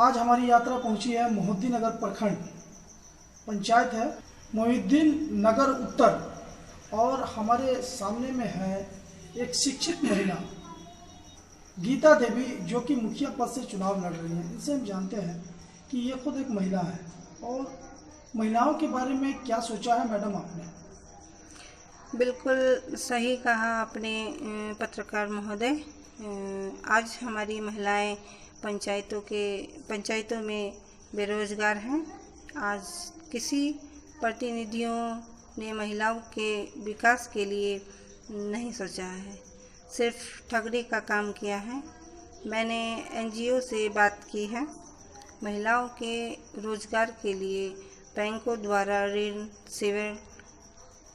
आज हमारी यात्रा पहुंची है मोहिउद्दीन नगर प्रखंड, पंचायत है मोहिउद्दीन नगर उत्तर। और हमारे सामने में है एक शिक्षित महिला गीता देवी, जो कि मुखिया पद से चुनाव लड़ रही हैं। इनसे हम जानते हैं कि ये खुद एक महिला है और महिलाओं के बारे में क्या सोचा है मैडम आपने। बिल्कुल सही कहा आपने पत्रकार महोदय। आज हमारी महिलाएं पंचायतों में बेरोजगार हैं। आज किसी प्रतिनिधियों ने महिलाओं के विकास के लिए नहीं सोचा है, सिर्फ ठगने का काम किया है। मैंने एनजीओ से बात की है। महिलाओं के रोजगार के लिए बैंकों द्वारा ऋण शिविर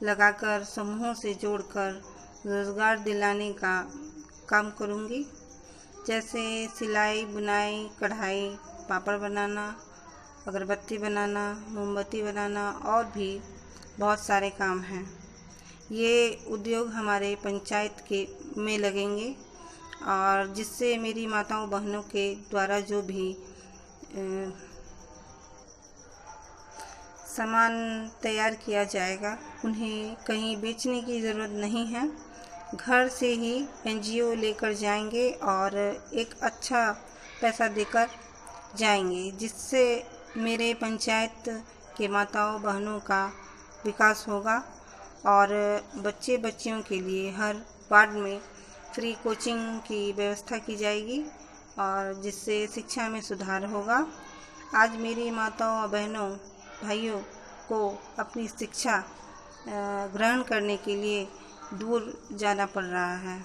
लगाकर समूहों से जोड़कर रोजगार दिलाने का काम करूंगी, जैसे सिलाई, बुनाई, कढ़ाई, पापड़ बनाना, अगरबत्ती बनाना, मोमबत्ती बनाना और भी बहुत सारे काम हैं। ये उद्योग हमारे पंचायत के में लगेंगे और जिससे मेरी माताओं बहनों के द्वारा जो भी सामान तैयार किया जाएगा, उन्हें कहीं बेचने की ज़रूरत नहीं है। घर से ही एनजीओ लेकर जाएंगे और एक अच्छा पैसा देकर जाएंगे, जिससे मेरे पंचायत के माताओं बहनों का विकास होगा। और बच्चियों के लिए हर वार्ड में फ्री कोचिंग की व्यवस्था की जाएगी और जिससे शिक्षा में सुधार होगा। आज मेरी माताओं और बहनों भाइयों को अपनी शिक्षा ग्रहण करने के लिए दूर जाना पड़ रहा है।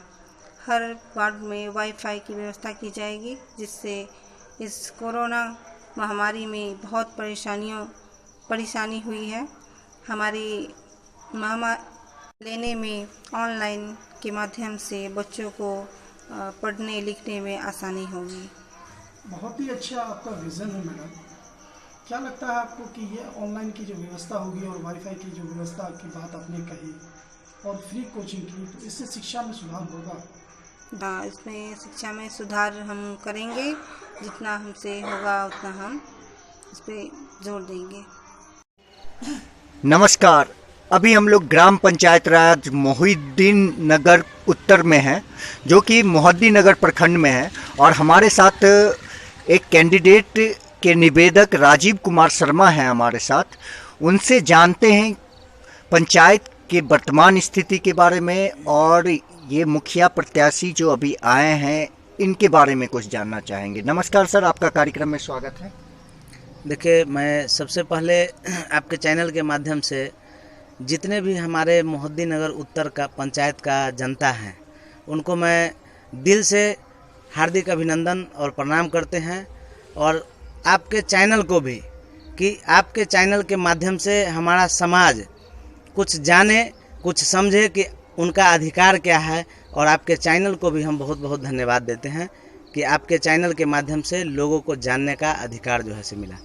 हर वार्ड में वाईफाई की व्यवस्था की जाएगी, जिससे इस कोरोना महामारी में बहुत परेशानी हुई है। हमारी महामारी लेने में ऑनलाइन के माध्यम से बच्चों को पढ़ने लिखने में आसानी होगी। बहुत ही अच्छा आपका विज़न है मैडम। क्या लगता है आपको कि ये ऑनलाइन की जो व्यवस्था होगी और वाईफाई की जो व्यवस्था की बात आपने कही और फ्री कोचिंग की, तो इससे शिक्षा में सुधार होगा? हाँ, इसमें शिक्षा में सुधार हम करेंगे। जितना हमसे होगा उतना हम इस पर जोर देंगे। नमस्कार, अभी हम लोग ग्राम पंचायत राज मोहिउद्दीन नगर उत्तर में हैं, जो कि मोहिउद्दीन नगर प्रखंड में है। और हमारे साथ एक कैंडिडेट के निवेदक राजीव कुमार शर्मा हैं हमारे साथ। उनसे जानते हैं पंचायत के वर्तमान स्थिति के बारे में और ये मुखिया प्रत्याशी जो अभी आए हैं इनके बारे में कुछ जानना चाहेंगे। नमस्कार सर, आपका कार्यक्रम में स्वागत है। देखिए, मैं सबसे पहले आपके चैनल के माध्यम से जितने भी हमारे मोहिउद्दीन नगर उत्तर का पंचायत का जनता है, उनको मैं दिल से हार्दिक अभिनंदन और प्रणाम करते हैं। और आपके चैनल को भी, कि आपके चैनल के माध्यम से हमारा समाज कुछ जाने, कुछ समझे कि उनका अधिकार क्या है। और आपके चैनल को भी हम बहुत बहुत धन्यवाद देते हैं कि आपके चैनल के माध्यम से लोगों को जानने का अधिकार जो है से मिला।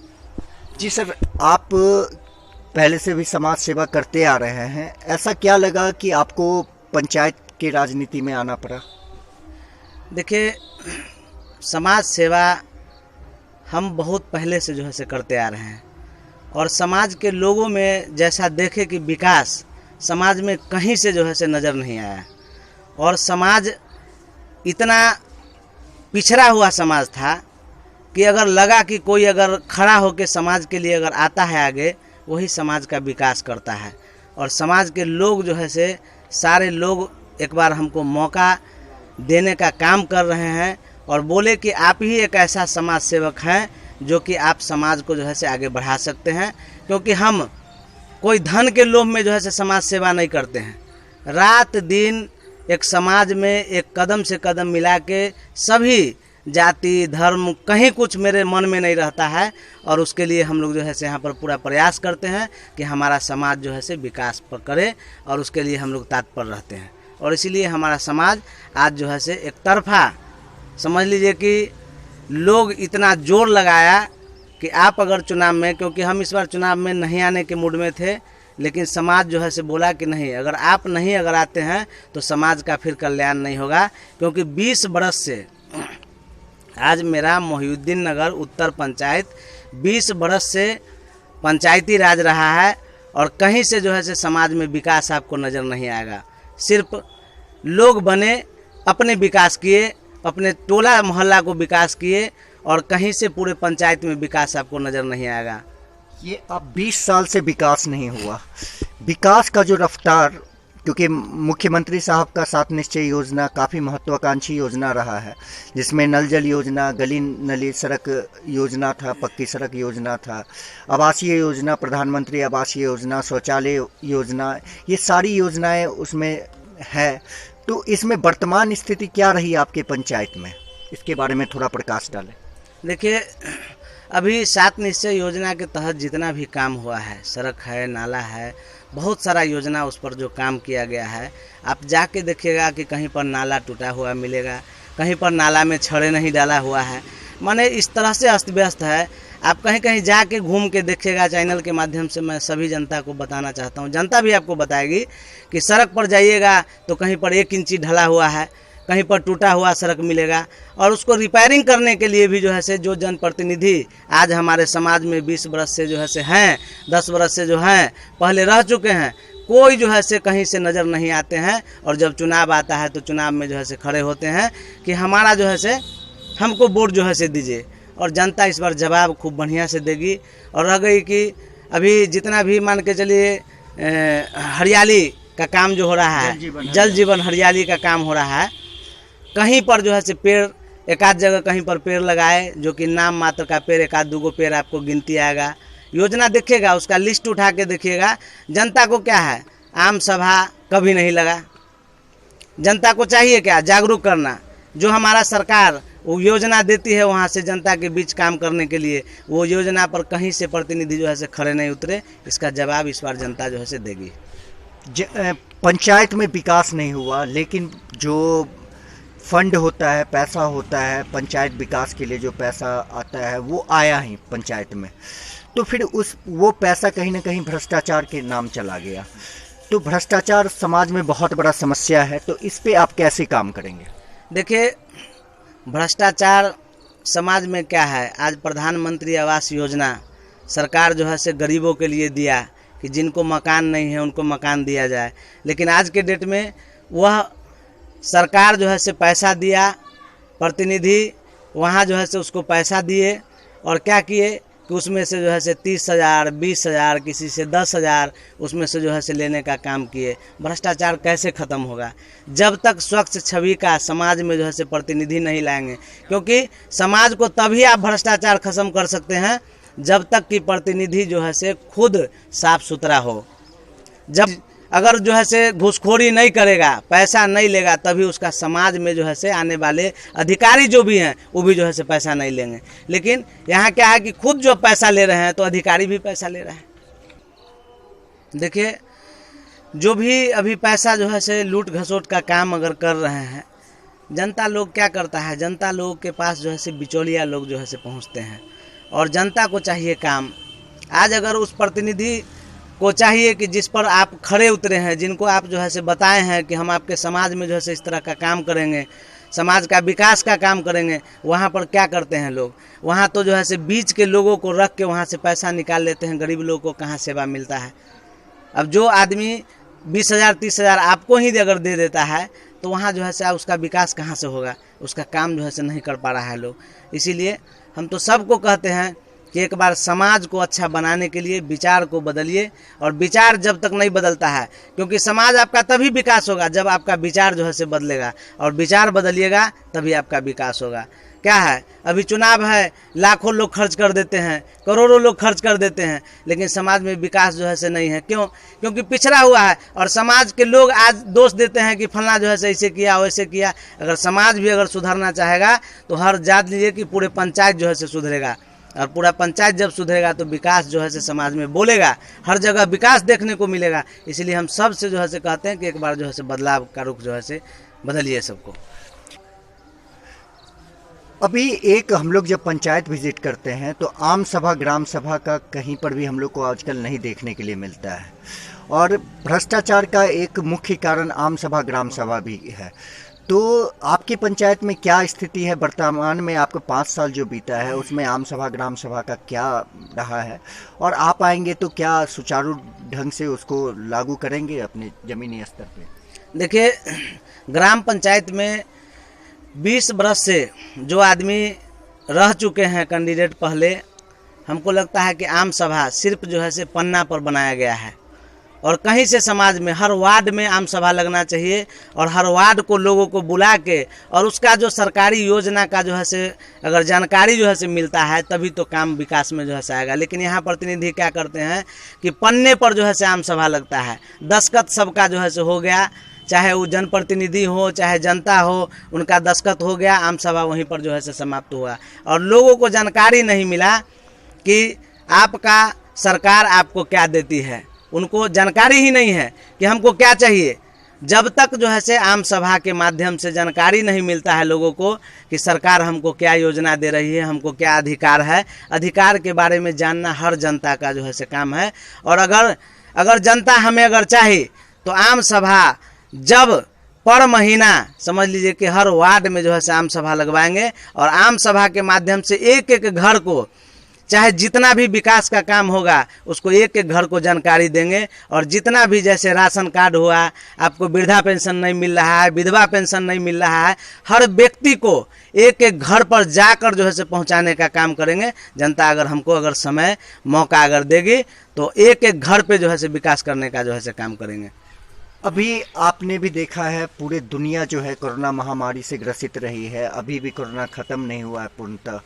जी सर, आप पहले से भी समाज सेवा करते आ रहे हैं, ऐसा क्या लगा कि आपको पंचायत की राजनीति में आना पड़ा? देखिए, समाज सेवा हम बहुत पहले से जो है से करते आ रहे हैं और समाज के लोगों में जैसा देखे कि विकास समाज में कहीं से जो है से नज़र नहीं आया। और समाज इतना पिछड़ा हुआ समाज था कि अगर लगा कि कोई अगर खड़ा होकर समाज के लिए अगर आता है आगे, वही समाज का विकास करता है। और समाज के लोग जो है से सारे लोग एक बार हमको मौका देने का काम कर रहे हैं और बोले कि आप ही एक ऐसा समाज सेवक हैं जो कि आप समाज को जो है से आगे बढ़ा सकते हैं। क्योंकि हम कोई धन के लोभ में जो है से समाज सेवा नहीं करते हैं। रात दिन एक समाज में एक कदम से कदम मिला के सभी जाति धर्म कहीं कुछ मेरे मन में नहीं रहता है। और उसके लिए हम लोग जो है से यहाँ पर पूरा प्रयास करते हैं कि हमारा समाज जो है से विकास पर करे, और उसके लिए हम लोग तत्पर रहते हैं। और इसीलिए हमारा समाज आज जो है से एक तरफा समझ लीजिए कि लोग इतना जोर लगाया कि आप अगर चुनाव में, क्योंकि हम इस बार चुनाव में नहीं आने के मूड में थे, लेकिन समाज जो है से बोला कि नहीं, अगर आप नहीं अगर आते हैं तो समाज का फिर कल्याण नहीं होगा। क्योंकि 20 बरस से आज मेरा मोहिउद्दीन नगर उत्तर पंचायत 20 बरस से पंचायती राज रहा है और कहीं से जो है से समाज में विकास आपको नज़र नहीं आएगा। सिर्फ लोग बने, अपने विकास किए, अपने टोला मोहल्ला को विकास किए और कहीं से पूरे पंचायत में विकास आपको नज़र नहीं आएगा। ये अब 20 साल से विकास नहीं हुआ। विकास का जो रफ्तार, क्योंकि मुख्यमंत्री साहब का 7 निश्चय योजना काफ़ी महत्वाकांक्षी योजना रहा है, जिसमें नल जल योजना, गली नली सड़क योजना था, पक्की सड़क योजना था, आवासीय योजना, प्रधानमंत्री आवासीय योजना, शौचालय योजना, ये सारी योजनाएं उसमें है। तो इसमें वर्तमान स्थिति क्या रही आपके पंचायत में, इसके बारे में थोड़ा प्रकाश डालें। देखिए, अभी 7 निश्चय योजना के तहत जितना भी काम हुआ है, सड़क है, नाला है, बहुत सारा योजना उस पर जो काम किया गया है, आप जाके देखिएगा कि कहीं पर नाला टूटा हुआ मिलेगा, कहीं पर नाला में छड़े नहीं डाला हुआ है। माने इस तरह से अस्त व्यस्त है। आप कहीं कहीं जाके घूम के देखिएगा। चैनल के माध्यम से मैं सभी जनता को बताना चाहता हूँ, जनता भी आपको बताएगी कि सड़क पर जाइएगा तो कहीं पर 1 इंची ढला हुआ है, कहीं पर टूटा हुआ सड़क मिलेगा। और उसको रिपेयरिंग करने के लिए भी जो है से जो जनप्रतिनिधि आज हमारे समाज में 20 बरस से जो है से हैं, 10 बरस से जो हैं, पहले रह चुके हैं, कोई जो है से कहीं से नज़र नहीं आते हैं। और जब चुनाव आता है तो चुनाव में जो है से खड़े होते हैं कि हमारा जो है से हमको वोट जो है से दीजिए। और जनता इस बार जवाब खूब बढ़िया से देगी। और रह गई कि अभी जितना भी मान के चलिए हरियाली का काम जो हो रहा है, जल जीवन हरियाली का काम हो रहा है, कहीं पर जो है से पेड़, एक आध जगह कहीं पर पेड़ लगाए, जो कि नाम मात्र का पेड़, 1 आध 2 पेड़ आपको गिनती आएगा। योजना देखिएगा, उसका लिस्ट उठा के देखिएगा। जनता को क्या है, आम सभा कभी नहीं लगा। जनता को चाहिए क्या, जागरूक करना। जो हमारा सरकार वो योजना देती है वहाँ से जनता के बीच काम करने के लिए, वो योजना पर कहीं से प्रतिनिधि जो है से खड़े नहीं उतरे। इसका जवाब इस बार जनता जो है से देगी। पंचायत में विकास नहीं हुआ, लेकिन जो फंड होता है, पैसा होता है, पंचायत विकास के लिए जो पैसा आता है वो आया ही पंचायत में, तो फिर वो पैसा कहीं ना कहीं भ्रष्टाचार के नाम चला गया। तो भ्रष्टाचार समाज में बहुत बड़ा समस्या है, तो इस पे आप कैसे काम करेंगे? देखिए, भ्रष्टाचार समाज में क्या है, आज प्रधानमंत्री आवास योजना सरकार जो है से गरीबों के लिए दिया कि जिनको मकान नहीं है उनको मकान दिया जाए। लेकिन आज के डेट में वह सरकार जो है से पैसा दिया, प्रतिनिधि वहाँ जो है से उसको पैसा दिए और क्या किए कि उसमें से जो है से 30,000, 20,000, किसी से 10,000 उसमें से जो है से लेने का काम किए। भ्रष्टाचार कैसे ख़त्म होगा जब तक स्वच्छ छवि का समाज में जो है से प्रतिनिधि नहीं लाएंगे? क्योंकि समाज को तभी आप भ्रष्टाचार खत्म कर सकते हैं जब तक कि प्रतिनिधि जो है से खुद साफ सुथरा हो। जब अगर जो है से घूसखोरी नहीं करेगा, पैसा नहीं लेगा, तभी उसका समाज में जो है से आने वाले अधिकारी जो भी हैं वो भी जो है से पैसा नहीं लेंगे। लेकिन यहाँ क्या है कि खुद जो पैसा ले रहे हैं तो अधिकारी भी पैसा ले रहे हैं। देखिए, जो भी अभी पैसा जो है से लूट घसोट का काम अगर कर रहे हैं, जनता लोग क्या करता है, जनता लोगों के पास जो है से बिचौलिया लोग जो है से पहुँचते हैं और जनता को चाहिए काम। आज अगर उस प्रतिनिधि को चाहिए कि जिस पर आप खड़े उतरे हैं, जिनको आप जो है से बताए हैं कि हम आपके समाज में जो है से इस तरह का काम करेंगे, समाज का विकास का काम करेंगे, वहाँ पर क्या करते हैं लोग? वहाँ तो जो है से बीच के लोगों को रख के वहाँ से पैसा निकाल लेते हैं। गरीब लोगों को कहाँ सेवा मिलता है? अब जो आदमी 20,000, 30,000 आपको ही अगर दे देता है तो वहाँ जो है से उसका विकास कहाँ से होगा? उसका काम जो है से नहीं कर पा रहा है लोग। इसीलिए हम तो सबको कहते हैं कि एक बार समाज को अच्छा बनाने के लिए विचार को बदलिए। और विचार जब तक नहीं बदलता है, क्योंकि समाज आपका तभी विकास होगा जब आपका विचार जो है से बदलेगा, और विचार बदलिएगा तभी आपका विकास होगा। क्या है, अभी चुनाव है, लाखों लोग खर्च कर देते हैं, करोड़ों लोग खर्च कर देते हैं, लेकिन समाज में विकास जो है से नहीं है। क्यों? क्योंकि पिछड़ा हुआ है। और समाज के लोग आज दोष देते हैं कि फलना जो है से ऐसे किया, वैसे किया। अगर समाज भी अगर सुधरना चाहेगा तो हर जान लीजिए कि पूरे पंचायत जो है से सुधरेगा। और पूरा पंचायत जब सुधरेगा तो विकास जो है से समाज में बोलेगा, हर जगह विकास देखने को मिलेगा। इसलिए हम सब से जो है से कहते हैं कि एक बार जो है से बदलाव का रुख जो है से बदलिए सबको। अभी एक हम लोग जब पंचायत विजिट करते हैं तो आम सभा, ग्राम सभा का कहीं पर भी हम लोग को आजकल नहीं देखने के लिए मिलता है। और भ्रष्टाचार का एक मुख्य कारण आम सभा, ग्राम सभा भी है। तो आपकी पंचायत में क्या स्थिति है वर्तमान में? आपका 5 साल जो बीता है उसमें आम सभा ग्राम सभा का क्या रहा है, और आप आएंगे तो क्या सुचारू ढंग से उसको लागू करेंगे अपने ज़मीनी स्तर पे? देखिए, ग्राम पंचायत में 20 बरस से जो आदमी रह चुके हैं कैंडिडेट पहले, हमको लगता है कि आम सभा सिर्फ जो है से पन्ना पर बनाया गया है, और कहीं से समाज में हर वार्ड में आम सभा लगना चाहिए और हर वार्ड को लोगों को बुला के और उसका जो सरकारी योजना का जो है से अगर जानकारी जो है से मिलता है तभी तो काम विकास में जो है से आएगा। लेकिन यहाँ प्रतिनिधि क्या करते हैं कि पन्ने पर जो है से आम सभा लगता है, दस्तखत सबका जो है से हो गया, चाहे वो जनप्रतिनिधि हो चाहे जनता हो, उनका दस्तखत हो गया, आम सभा वहीं पर जो है से समाप्त हुआ, और लोगों को जानकारी नहीं मिला कि आपका सरकार आपको क्या देती है। उनको जानकारी ही नहीं है कि हमको क्या चाहिए। जब तक जो है से आम सभा के माध्यम से जानकारी नहीं मिलता है लोगों को कि सरकार हमको क्या योजना दे रही है, हमको क्या अधिकार है, अधिकार के बारे में जानना हर जनता का जो है से काम है। और अगर जनता हमें अगर चाहे तो आम सभा जब पर महीना समझ लीजिए कि हर वार्ड में जो है से आम सभा लगवाएंगे, और आम सभा के माध्यम से एक एक घर को चाहे जितना भी विकास का काम होगा उसको एक एक घर को जानकारी देंगे, और जितना भी जैसे राशन कार्ड हुआ, आपको वृद्धा पेंशन नहीं मिल रहा है, विधवा पेंशन नहीं मिल रहा है, हर व्यक्ति को एक एक घर पर जाकर जो है से पहुंचाने का काम करेंगे। जनता अगर हमको अगर समय मौका अगर देगी तो एक एक घर पे जो है से विकास करने का जो है से काम करेंगे। अभी आपने भी देखा है पूरे दुनिया जो है कोरोना महामारी से ग्रसित रही है, अभी भी कोरोना ख़त्म नहीं हुआ है पूर्णतः।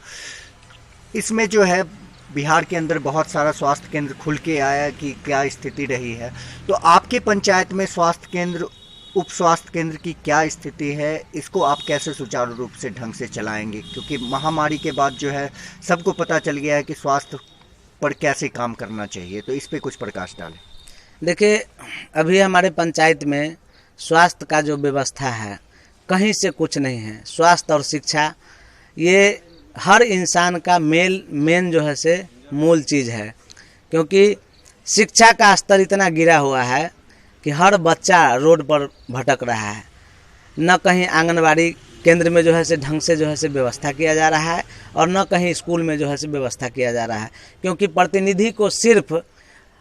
इसमें जो है बिहार के अंदर बहुत सारा स्वास्थ्य केंद्र खुल के आया कि क्या स्थिति रही है, तो आपके पंचायत में स्वास्थ्य केंद्र उप स्वास्थ्य केंद्र की क्या स्थिति है? इसको आप कैसे सुचारू रूप से ढंग से चलाएंगे? क्योंकि महामारी के बाद जो है सबको पता चल गया है कि स्वास्थ्य पर कैसे काम करना चाहिए, तो इस पर कुछ प्रकाश डालें। देखिए, अभी हमारे पंचायत में स्वास्थ्य का जो व्यवस्था है कहीं से कुछ नहीं है। स्वास्थ्य और शिक्षा ये हर इंसान का मेन जो है से मूल चीज़ है, क्योंकि शिक्षा का स्तर इतना गिरा हुआ है कि हर बच्चा रोड पर भटक रहा है। न कहीं आंगनबाड़ी केंद्र में जो है से ढंग से जो है से व्यवस्था किया जा रहा है, और न कहीं स्कूल में जो है से व्यवस्था किया जा रहा है, क्योंकि प्रतिनिधि को सिर्फ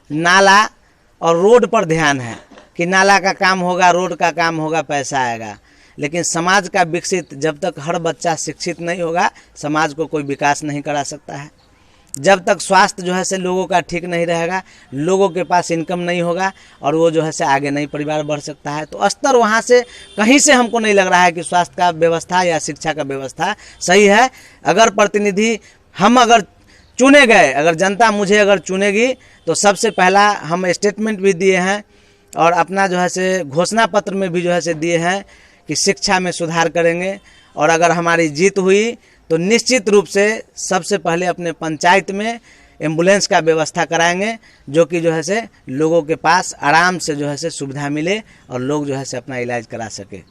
नाला और रोड पर ध्यान है कि नाला का काम होगा, रोड का काम होगा, पैसा आएगा। लेकिन समाज का विकसित जब तक हर बच्चा शिक्षित नहीं होगा, समाज को कोई विकास नहीं करा सकता है। जब तक स्वास्थ्य जो है से लोगों का ठीक नहीं रहेगा, लोगों के पास इनकम नहीं होगा, और वो जो है से आगे नहीं परिवार बढ़ सकता है। तो स्तर वहाँ से कहीं से हमको नहीं लग रहा है कि स्वास्थ्य का व्यवस्था या शिक्षा का व्यवस्था सही है। अगर प्रतिनिधि हम अगर चुने गए, अगर जनता मुझे अगर चुनेगी तो सबसे पहला हम स्टेटमेंट भी दिए हैं और अपना जो है से घोषणा पत्र में भी जो है से दिए हैं कि शिक्षा में सुधार करेंगे। और अगर हमारी जीत हुई तो निश्चित रूप से सबसे पहले अपने पंचायत में एम्बुलेंस का व्यवस्था कराएंगे, जो कि जो है से लोगों के पास आराम से जो है से सुविधा मिले और लोग जो है से अपना इलाज करा सके।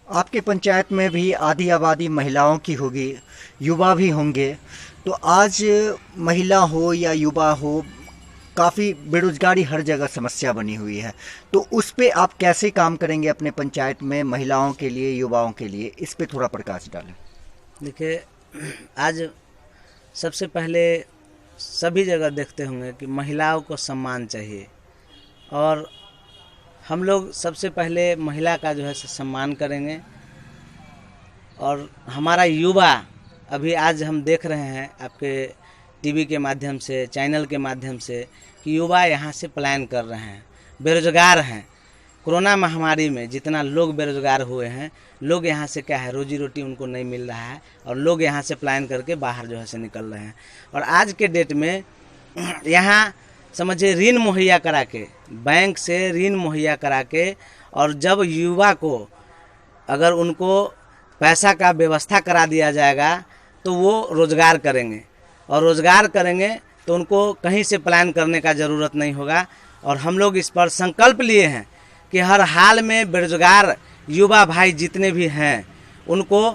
आपके पंचायत में भी आधी आबादी महिलाओं की होगी, युवा भी होंगे, तो आज महिला हो या युवा हो, काफ़ी बेरोजगारी हर जगह समस्या बनी हुई है, तो उस पे आप कैसे काम करेंगे अपने पंचायत में महिलाओं के लिए, युवाओं के लिए? इस पे थोड़ा प्रकाश डालें। देखिए, आज सबसे पहले सभी जगह देखते होंगे कि महिलाओं को सम्मान चाहिए, और हम लोग सबसे पहले महिला का जो है सम्मान करेंगे। और हमारा युवा अभी आज हम देख रहे हैं आपके टीवी के माध्यम से, चैनल के माध्यम से, कि युवा यहाँ से पलायन कर रहे हैं, बेरोजगार हैं। कोरोना महामारी में जितना लोग बेरोजगार हुए हैं, लोग यहाँ से क्या है, रोजी रोटी उनको नहीं मिल रहा है, और लोग यहाँ से पलायन करके बाहर जो है से निकल रहे हैं। और आज के डेट में यहाँ समझिए ऋण मुहैया करा के, बैंक से ऋण मुहैया करा के, और जब युवा को अगर उनको पैसा का व्यवस्था करा दिया जाएगा तो वो रोज़गार करेंगे, और रोज़गार करेंगे तो उनको कहीं से पलायन करने का ज़रूरत नहीं होगा। और हम लोग इस पर संकल्प लिए हैं कि हर हाल में बेरोजगार युवा भाई जितने भी हैं उनको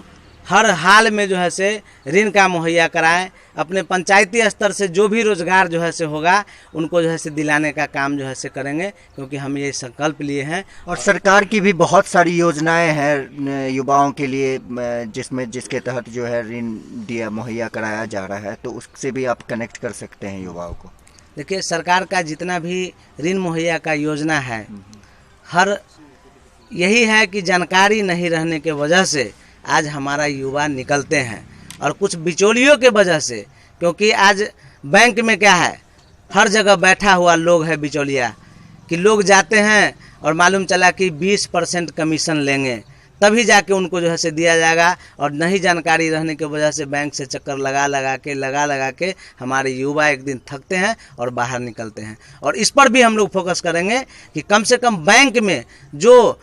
हर हाल में जो है से ऋण का मुहैया कराएं। अपने पंचायती स्तर से जो भी रोजगार जो है से होगा उनको जो है से दिलाने का काम जो है से करेंगे, क्योंकि हम ये संकल्प लिए हैं। और सरकार की भी बहुत सारी योजनाएं हैं युवाओं के लिए, जिसके तहत जो है ऋण दिया मुहैया कराया जा रहा है, तो उससे भी आप कनेक्ट कर सकते हैं युवाओं को। देखिए, सरकार का जितना भी ऋण मुहैया का योजना है, हर यही है कि जानकारी नहीं रहने के वजह से आज हमारा युवा निकलते हैं, और कुछ बिचौलियों के वजह से, क्योंकि आज बैंक में क्या है, हर जगह बैठा हुआ लोग है बिचौलिया, कि लोग जाते हैं और मालूम चला कि 20% कमीशन लेंगे तभी जाके उनको जो है से दिया जाएगा, और नहीं जानकारी रहने की वजह से बैंक से चक्कर लगा लगा के हमारे युवा एक दिन थकते हैं और बाहर निकलते हैं। और इस पर भी हम लोग फोकस करेंगे कि कम से कम बैंक में जो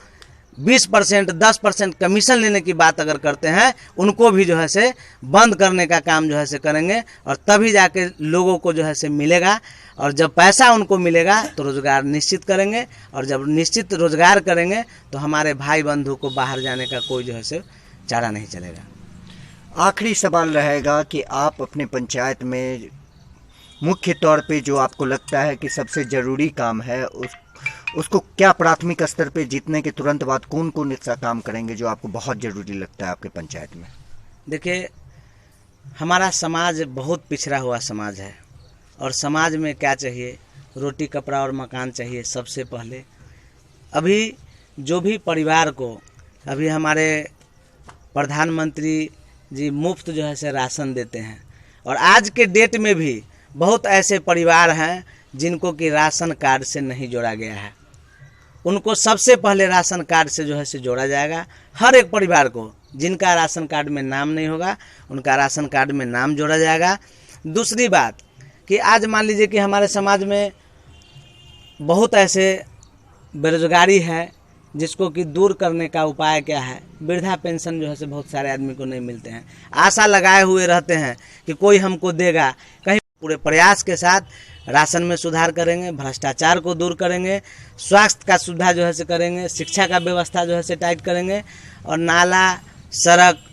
20% 10% कमीशन लेने की बात अगर करते हैं, उनको भी जो है से बंद करने का काम जो है से करेंगे, और तभी जाके लोगों को जो है से मिलेगा। और जब पैसा उनको मिलेगा तो रोज़गार निश्चित करेंगे, और जब निश्चित रोज़गार करेंगे तो हमारे भाई बंधु को बाहर जाने का कोई जो है से चारा नहीं चलेगा। आखिरी सवाल रहेगा कि आप अपने पंचायत में मुख्य तौर पे जो आपको लगता है कि सबसे ज़रूरी काम है, उसको क्या प्राथमिक स्तर पे जीतने के तुरंत बाद कौन कौन ऐसा काम करेंगे जो आपको बहुत ज़रूरी लगता है आपके पंचायत में? देखिए, हमारा समाज बहुत पिछड़ा हुआ समाज है, और समाज में क्या चाहिए, रोटी कपड़ा और मकान चाहिए सबसे पहले। अभी जो भी परिवार को, अभी हमारे प्रधानमंत्री जी मुफ्त जो है से राशन देते हैं, और आज के डेट में भी बहुत ऐसे परिवार हैं जिनको कि राशन कार्ड से नहीं जोड़ा गया है। उनको सबसे पहले राशन कार्ड से जो है से जोड़ा जाएगा। हर एक परिवार को जिनका राशन कार्ड में नाम नहीं होगा, उनका राशन कार्ड में नाम जोड़ा जाएगा। दूसरी बात कि आज मान लीजिए कि हमारे समाज में बहुत ऐसे बेरोजगारी है जिसको कि दूर करने का उपाय क्या है। वृद्धा पेंशन जो है से बहुत सारे आदमी को नहीं मिलते हैं, आशा लगाए हुए रहते हैं कि कोई हमको देगा। कहीं पूरे प्रयास के साथ राशन में सुधार करेंगे, भ्रष्टाचार को दूर करेंगे, स्वास्थ्य का सुविधा जो है से करेंगे, शिक्षा का व्यवस्था जो है से टाइट करेंगे, और नाला सड़क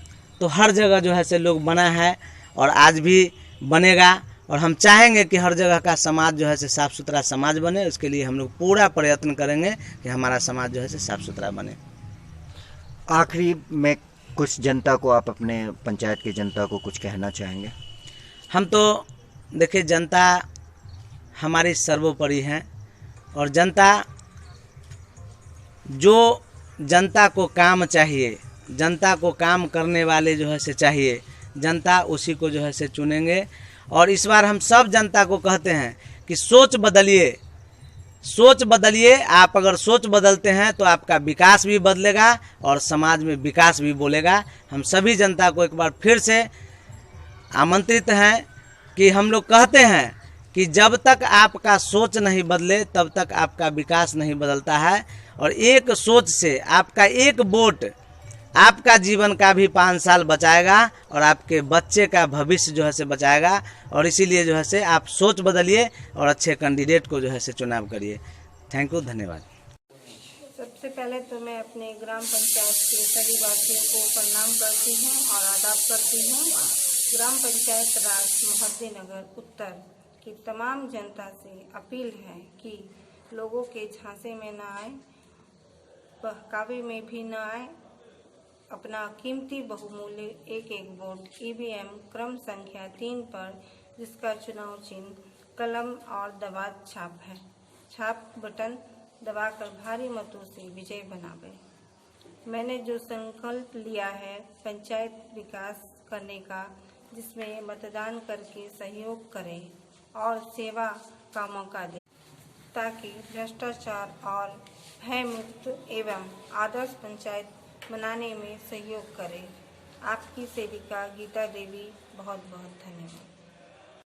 तो हर जगह जो है से लोग बना है और आज भी बनेगा। और हम चाहेंगे कि हर जगह का समाज जो है से साफ़ सुथरा समाज बने। उसके लिए हम लोग पूरा प्रयत्न करेंगे कि हमारा समाज जो है से साफ़ सुथरा बने। आखिरी में कुछ जनता को, आप अपने पंचायत की जनता को कुछ कहना चाहेंगे? हम तो देखिए, जनता हमारी सर्वोपरि है, और जो जनता को काम चाहिए, जनता को काम करने वाले जो है से चाहिए, जनता उसी को जो है से चुनेंगे। और इस बार हम सब जनता को कहते हैं कि सोच बदलिए, सोच बदलिए। आप अगर सोच बदलते हैं तो आपका विकास भी बदलेगा और समाज में विकास भी बोलेगा। हम सभी जनता को एक बार फिर से आमंत्रित हैं कि हम लोग कहते हैं कि जब तक आपका सोच नहीं बदले तब तक आपका विकास नहीं बदलता है। और एक सोच से आपका एक वोट आपका जीवन का भी 5 साल बचाएगा और आपके बच्चे का भविष्य जो है से बचाएगा। और इसीलिए जो है से आप सोच बदलिए और अच्छे कैंडिडेट को जो है से चुनाव करिए। थैंक यू, धन्यवाद। सबसे पहले तो मैं अपने ग्राम पंचायत के सभी वासियों को प्रणाम करती हूँ और आदाब करती हूँ। ग्राम पंचायत राज मोहद्दी नगर उत्तर की तमाम जनता से अपील है कि लोगों के झांसे में न आए, बहकावे में भी न आए। अपना कीमती बहुमूल्य एक वोट ईवीएम क्रम संख्या 3 पर, जिसका चुनाव चिन्ह कलम और दबात छाप है, छाप बटन दबाकर भारी मतों से विजय बनावे। मैंने जो संकल्प लिया है पंचायत विकास करने का, जिसमें मतदान करके सहयोग करें और सेवा का मौका दें, ताकि भ्रष्टाचार और भय मुक्त एवं आदर्श पंचायत बनाने में सहयोग करें। आपकी सेविका गीता देवी। बहुत बहुत धन्यवाद।